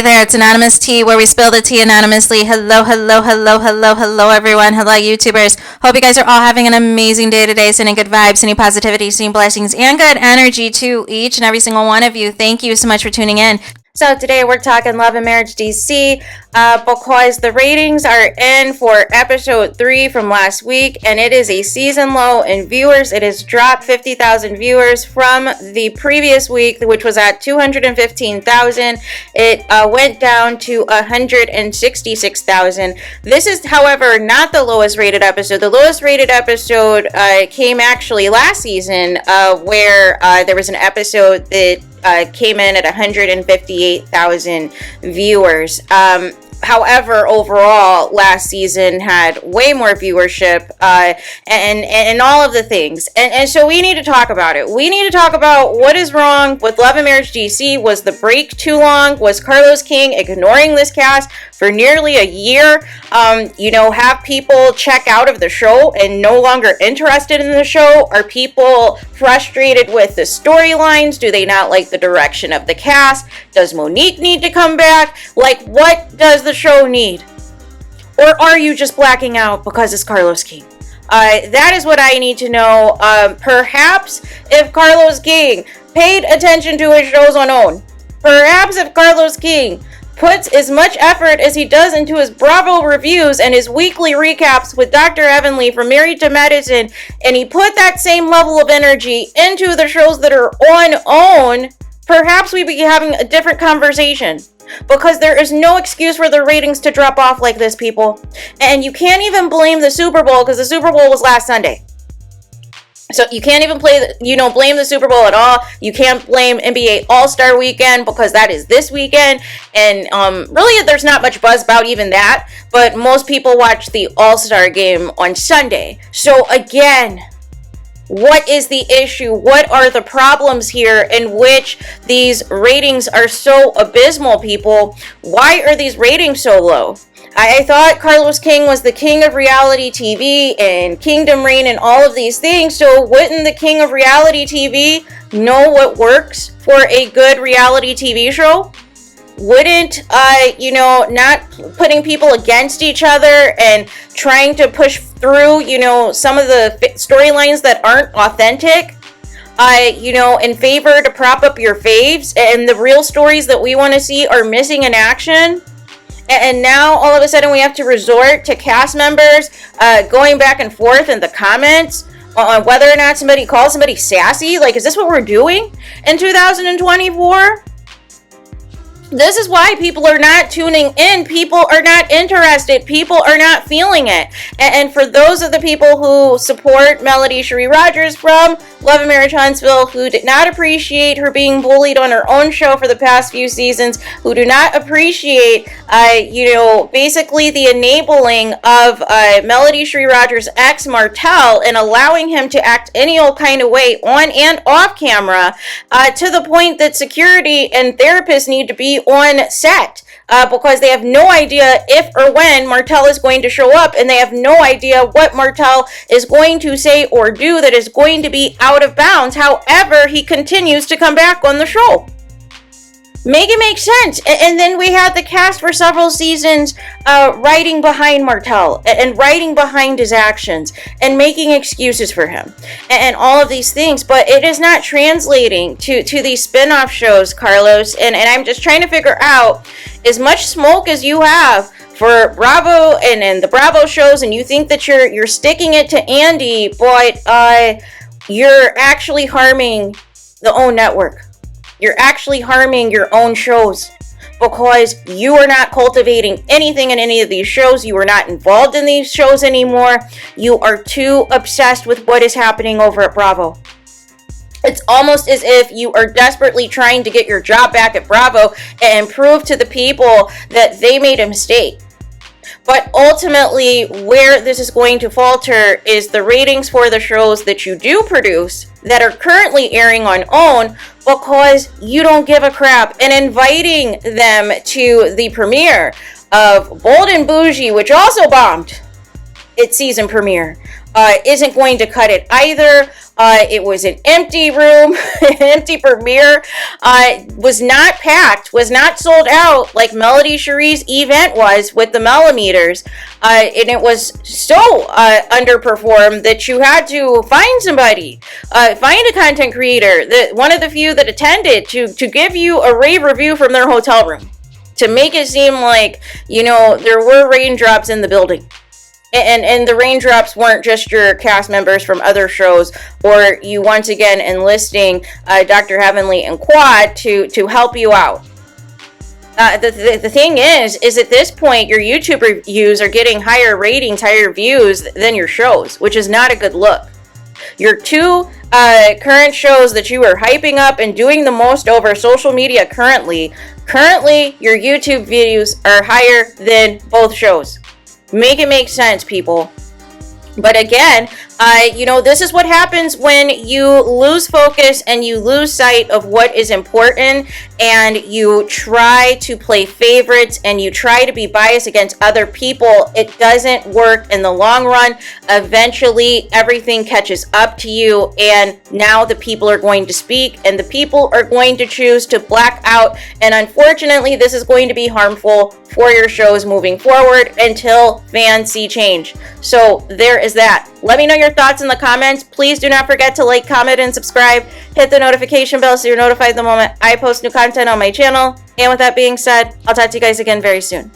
there, it's Anonymous Tea, where we spill the tea anonymously. Hello, hello, hello, hello, hello, everyone. Hello, YouTubers. Hope you guys are all having an amazing day today, sending good vibes, sending positivity, sending blessings, and good energy to each and every single one of you. Thank you so much for tuning in. So today we're talking Love and Marriage DC because the ratings are in for episode 3 from last week, and it is a season low in viewers. It has dropped 50,000 viewers from the previous week, which was at 215,000. It went down to 166,000. This is, however, not the lowest rated episode. The lowest rated episode came actually last season, where there was an episode that came in at 158,000 viewers. However, overall, last season had way more viewership and all of the things. And so we need to talk about it. We need to talk about what is wrong with Love and Marriage DC. Was the break too long? Was Carlos King ignoring this cast for nearly a year? Have people check out of the show and no longer interested in the show? Are people frustrated with the storylines? Do they not like the direction of the cast? Does Monique need to come back? Like, what does the show need? Or are you just blacking out because it's Carlos King? That is what I need to know. Perhaps if Carlos King paid attention to his shows on OWN, perhaps if Carlos King puts as much effort as he does into his Bravo reviews and his weekly recaps with Dr. Heavenly from Married to Medicine, and he put that same level of energy into the shows that are on OWN, perhaps we'd be having a different conversation. Because there is no excuse for the ratings to drop off like this, people. And you can't even blame the Super Bowl, because the Super Bowl was last Sunday. So you can't even blame the Super Bowl at all. You can't blame NBA All-Star Weekend, because that is this weekend. And really, there's not much buzz about even that. But most people watch the All-Star game on Sunday. So again, what is the issue? What are the problems here in which these ratings are so abysmal, people? Why are these ratings so low? I thought Carlos King was the king of reality TV and Kingdom Reign and all of these things. So wouldn't the king of reality TV know what works for a good reality TV show? Wouldn't, not putting people against each other and trying to push through, some of the storylines that aren't authentic, in favor to prop up your faves, and the real stories that we want to see are missing in action? And now, all of a sudden, we have to resort to cast members going back and forth in the comments on whether or not somebody calls somebody sassy. Like, is this what we're doing in 2024? This is why people are not tuning in. People are not interested. People are not feeling it. And for those of the people who support Melody Cherie Rogers from Love and Marriage Huntsville, who did not appreciate her being bullied on her own show for the past few seasons, who do not appreciate, basically the enabling of Melody Cherie Rogers' ex Martel and allowing him to act any old kind of way on and off camera, to the point that security and therapists need to be on set because they have no idea if or when Martel is going to show up, and they have no idea what Martel is going to say or do that is going to be out of bounds. However, he continues to come back on the show. Make it make sense. And then we had the cast for several seasons riding behind Martel and riding behind his actions and making excuses for him and all of these things. But it is not translating to these spin-off shows, Carlos. And I'm just trying to figure out, as much smoke as you have for Bravo and the Bravo shows, and you think that you're sticking it to Andy, but you're actually harming the OWN network. You're actually harming your own shows because you are not cultivating anything in any of these shows. You are not involved in these shows anymore. You are too obsessed with what is happening over at Bravo. It's almost as if you are desperately trying to get your job back at Bravo and prove to the people that they made a mistake. But ultimately, where this is going to falter is the ratings for the shows that you do produce that are currently airing on OWN, because you don't give a crap. And inviting them to the premiere of Bold and Bougie, which also bombed its season premiere, isn't going to cut it either. It was an empty room, an empty premiere. Was not packed, was not sold out like Melody Cherie's event was with the millimeters. And it was so underperformed that you had to find somebody, find a content creator, one of the few that attended, to give you a rave review from their hotel room, to make it seem like, you know, there were raindrops in the building. And the raindrops weren't just your cast members from other shows, or you once again enlisting Dr. Heavenly and Quad to help you out. The thing is at this point, your YouTube reviews are getting higher ratings, higher views than your shows, which is not a good look. Your two current shows that you are hyping up and doing the most over social media currently, your YouTube views are higher than both shows. Make it make sense, people. But again, you know, this is what happens when you lose focus and you lose sight of what is important, and you try to play favorites and you try to be biased against other people. It doesn't work in the long run. Eventually, everything catches up to you, and now the people are going to speak, and the people are going to choose to black out. And unfortunately, this is going to be harmful for your shows moving forward until fans see change. So there is that. Let me know your thoughts in the comments. Please do not forget to like, comment, and subscribe. Hit the notification bell so you're notified the moment I post new content on my channel. And with that being said, I'll talk to you guys again very soon.